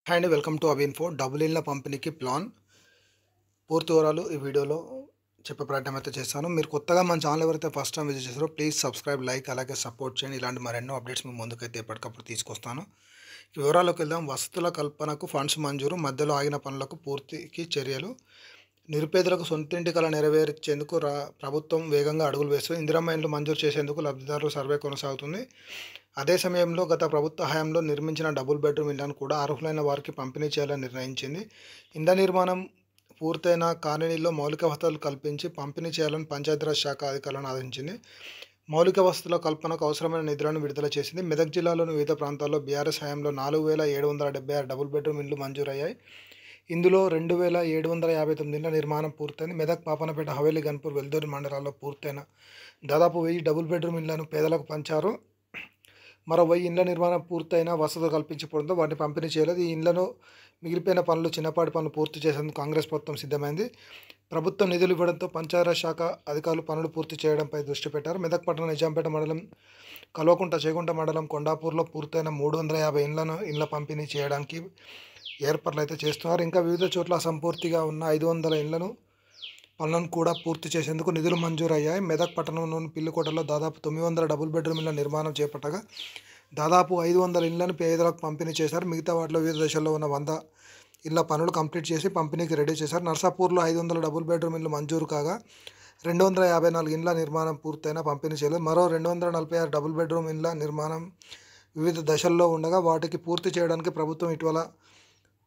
Hi అండి, welcome to అవిన్ఫో. Double ఇళ్ల పంపిణీకి ప్లాన్ పూర్తి వివరాలు ఈ వీడియోలో చెప్పే ప్రయత్నం అయితే చేస్తాను. మీరు కొత్తగా మన ఛానల్ ఎవరైతే ఫస్ట్ టైం విజిట్ చేస్తారో ప్లీజ్ సబ్స్క్రైబ్, లైక్, అలాగే సపోర్ట్ చేయండి. ఇలాంటి మరెన్నో అప్డేట్స్ మీ ముందుకైతే ఎప్పటికప్పుడు తీసుకొస్తాను. ఈ వివరాల్లోకి వెళ్దాం. వసతుల కల్పనకు ఫండ్స్ మంజూరు, మధ్యలో ఆగిన పనులకు పూర్తికి చర్యలు. నిరుపేదలకు సొంతింటి కల నెరవేర్చేందుకు ప్రభుత్వం వేగంగా అడుగులు వేస్తుంది. ఇందిరమ్మ ఇండ్లు మంజూరు చేసేందుకు లబ్ధిదారుల సర్వే కొనసాగుతుంది. అదే సమయంలో గత ప్రభుత్వ హయాంలో నిర్మించిన డబుల్ బెడ్రూమ్ ఇళ్లను కూడా అర్హులైన వారికి పంపిణీ చేయాలని నిర్ణయించింది. ఇండ్ల నిర్మాణం పూర్తయిన కాలనీల్లో మౌలిక వసతులు కల్పించి పంపిణీ చేయాలని పంచాయతీరాజ్ శాఖ అధికారులను ఆదేశించింది. మౌలిక వసతుల కల్పనకు అవసరమైన నిధులను విడుదల చేసింది. మెదక్ జిల్లాలోని వివిధ ప్రాంతాల్లో బీఆర్ఎస్ హయాంలో 4776 డబుల్ బెడ్రూమ్ ఇళ్లు మంజూరయ్యాయి. ఇందులో 2759 ఇళ్ల నిర్మాణం పూర్తయింది. మెదక్, పాపనపేట, హవేలీ, గన్పూర్, వెల్దుర్తి మండలాల్లో పూర్తయిన దాదాపు 1000 డబుల్ బెడ్రూమ్ ఇళ్లను పేదలకు పంచారు. మరో 1000 ఇండ్ల నిర్మాణం పూర్తయిన వసతులు కల్పించడంతో వాటిని పంపిణీ చేయలేదు. ఈ ఇండ్లలో మిగిలిపోయిన పనులు, చిన్నపాటి పనులు పూర్తి చేసేందుకు కాంగ్రెస్ ప్రభుత్వం సిద్ధమైంది. ప్రభుత్వం నిధులు ఇవ్వడంతో పంచాయతీరాజ్ శాఖ అధికారులు పనులు పూర్తి చేయడంపై దృష్టి పెట్టారు. మెదక్ పట్టణం, నిజాంపేట మండలం, కల్వకుంట, చేగుంట మండలం, కొండాపూర్లో పూర్తయిన 350 ఇళ్ల పంపిణీ చేయడానికి ఏర్పాట్లు అయితే చేస్తున్నారు. ఇంకా వివిధ చోట్ల అసంపూర్తిగా ఉన్న 500 ఇళ్లను పనులను కూడా పూర్తి చేసేందుకు నిధులు మంజూరయ్యాయి. మెదక్ పట్టణంలోని పిల్లికోటలో దాదాపు 900 డబుల్ బెడ్రూమ్ ఇళ్ల నిర్మాణం చేపట్టగా దాదాపు 500 ఇళ్లను పేదలకు పంపిణీ చేశారు. మిగతా వాటిలో వివిధ దశల్లో ఉన్న 100 ఇళ్ల పనులు కంప్లీట్ చేసి పంపిణీకి రెడీ చేశారు. నర్సాపూర్లో 500 డబుల్ బెడ్రూమ్ ఇళ్లు మంజూరు కాగా 254 ఇండ్ల నిర్మాణం పూర్తయినా పంపిణీ చేయలేదు. మరో 246 డబుల్ బెడ్రూమ్ ఇళ్ల నిర్మాణం వివిధ దశల్లో ఉండగా వాటికి పూర్తి చేయడానికి ప్రభుత్వం ఇటీవల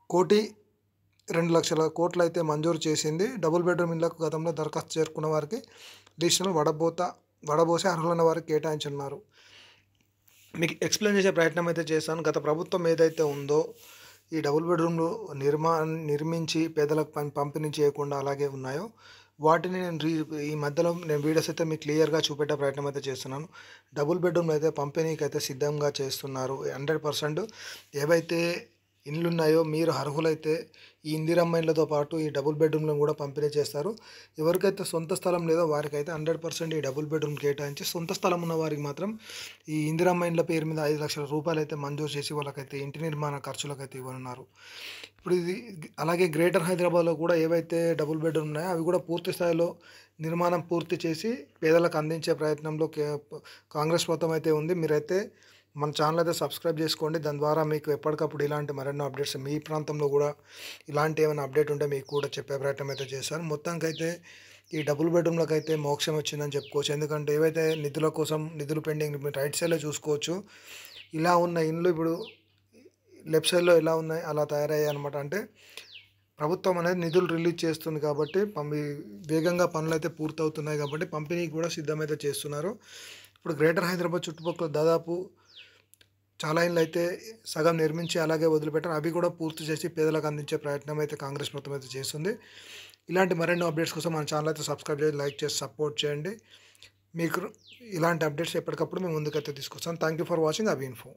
1,02,00,00,000 అయితే మంజూరు చేసింది. డబుల్ బెడ్రూమ్ ఇళ్లకు గతంలో దరఖాస్తు చేసుకున్న వారికి లిస్టును వడబోసి అర్హులైన వారికి కేటాయించున్నారు. మీకు ఎక్స్ప్లెయిన్ చేసే ప్రయత్నం అయితే చేశాను. గత ప్రభుత్వం ఏదైతే ఉందో ఈ డబుల్ బెడ్రూమ్లు నిర్మించి పేదలకు పంపిణీ చేయకుండా అలాగే ఉన్నాయో వాటిని నేను ఈ మధ్యలో వీడియోస్ అయితే మీకు క్లియర్గా చూపెట్టే ప్రయత్నం అయితే చేస్తున్నాను. డబుల్ బెడ్రూమ్లు అయితే పంపిణీకి అయితే సిద్ధంగా చేస్తున్నారు. 100% ఏవైతే ఇండ్లు ఉన్నాయో మీరు అర్హులైతే ఈ ఇందిరమ్మ ఇండ్లతో పాటు ఈ డబుల్ బెడ్రూమ్లను కూడా పంపిణీ చేస్తారు. ఎవరికైతే సొంత స్థలం లేదో వారికైతే 100% ఈ డబుల్ బెడ్రూమ్ కేటాయించి, సొంత స్థలం ఉన్న వారికి మాత్రం ఈ ఇందిరమ్మ ఇండ్ల పేరు మీద 5 లక్షల రూపాయలు అయితే మంజూరు చేసి వాళ్ళకైతే ఇంటి నిర్మాణ ఖర్చులకైతే ఇవ్వనున్నారు. ఇప్పుడు ఇది అలాగే గ్రేటర్ హైదరాబాద్లో కూడా ఏవైతే డబుల్ బెడ్రూమ్ ఉన్నాయో అవి కూడా పూర్తి స్థాయిలో నిర్మాణం పూర్తి చేసి పేదలకు అందించే ప్రయత్నంలో కాంగ్రెస్ ప్రభుత్వం అయితే ఉంది. మీరైతే మన ఛానల్ అయితే సబ్స్క్రైబ్ చేసుకోండి. దాని ద్వారా మీకు ఎప్పటికప్పుడు ఇలాంటి మరెన్నో అప్డేట్స్, మీ ప్రాంతంలో కూడా ఇలాంటి ఏమైనా అప్డేట్ ఉంటే మీకు కూడా చెప్పే ప్రయత్నం అయితే చేశాను. మొత్తానికైతే ఈ డబుల్ బెడ్రూమ్లకు అయితే మోక్షం వచ్చిందని చెప్పుకోవచ్చు. ఎందుకంటే ఏవైతే నిధుల కోసం నిధులు పెండింగ్, మీరు రైట్ సైడ్లో చూసుకోవచ్చు. ఇలా ఉన్న ఇండ్లు ఇప్పుడు లెఫ్ట్ సైడ్లో ఎలా ఉన్నాయి అలా తయారయ్యాయి అనమాట. అంటే ప్రభుత్వం అనేది నిధులు రిలీజ్ చేస్తుంది కాబట్టి వేగంగా పనులు అయితే పూర్తవుతున్నాయి కాబట్టి పంపిణీకి కూడా సిద్ధమైతే చేస్తున్నారు. ఇప్పుడు గ్రేటర్ హైదరాబాద్ చుట్టుపక్కల దాదాపు చాలా ఇండ్లు అయితే సగం నిర్మించి అలాగే వదిలిపెట్టారు. అవి కూడా పూర్తి చేసి పేదలకు అందించే ప్రయత్నం అయితే కాంగ్రెస్ ప్రభుత్వం అయితే చేస్తుంది. ఇలాంటి మరెన్నో అప్డేట్స్ కోసం మన ఛానల్ అయితే సబ్స్క్రైబ్ చేసి, లైక్ చేసి సపోర్ట్ చేయండి. మీకు ఇలాంటి అప్డేట్స్ ఎప్పటికప్పుడు మేము ముందుకైతే తీసుకొస్తాను. Thank you for watching అవిన్ఫో.